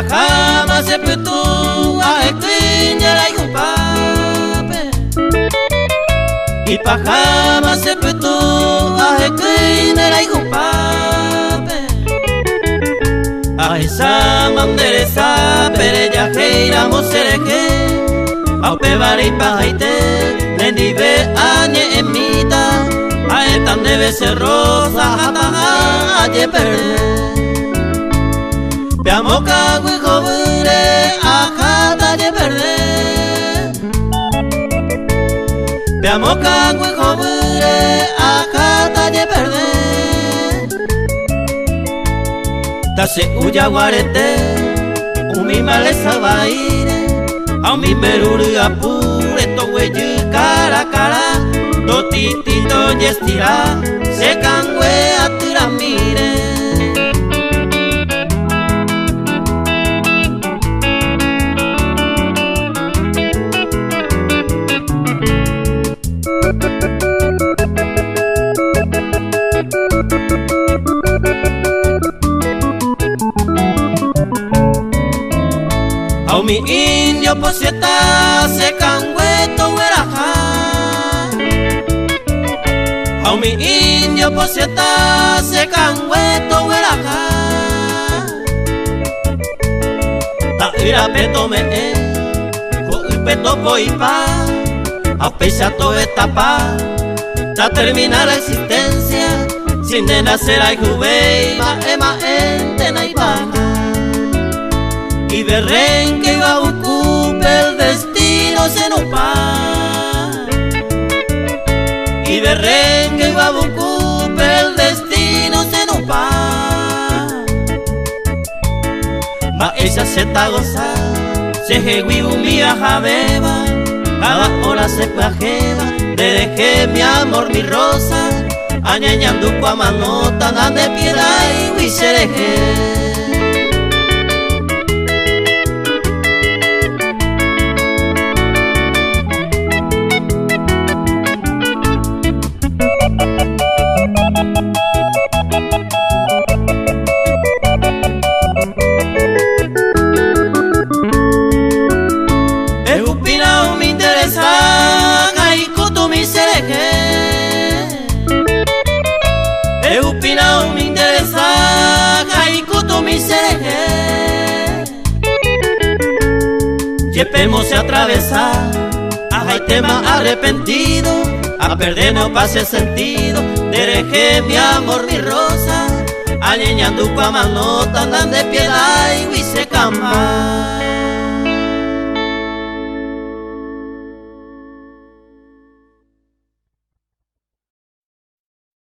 pajama se putu a equiñera y un pape. Y pajama se putu a equiñera y un pape. A esa mandereza perella heira mosereje. A pebari pajaite nendive añe emita. A etan debe ser rosa hasta aye perder. Piamo cagui jovure a catalle perder. Piamo cagui jovure a catalle perder. Tase uya guarete, mi maleza baire, a mi meruri apure, to hueyu cara a cara, do titito yestira, se cangue a tiramire. A mi indio posieta se cangueto hueraja. A mi indio posieta se cangueto hueraja. Ta ira peto me ko peto poipa. A pesar to etapa. Ta termina la existencia. Sin de nacer hay juve ema ente na ibaja. Y berren que iba a ocupar el destino se nos pa. Y berren que iba a ocupar el destino se nos pa. Ma ella se ta goza, se jehui mía jabeba. Cada hora se pajeba, te dejé mi amor, mi rosa. Añañando pa manota, dan de piedad y huisereje. Llevemos a atravesar a tema arrepentido, a perder no pase sentido. Dereje mi amor, mi rosa, añeñando pa manota, andan de piedad y huise cama.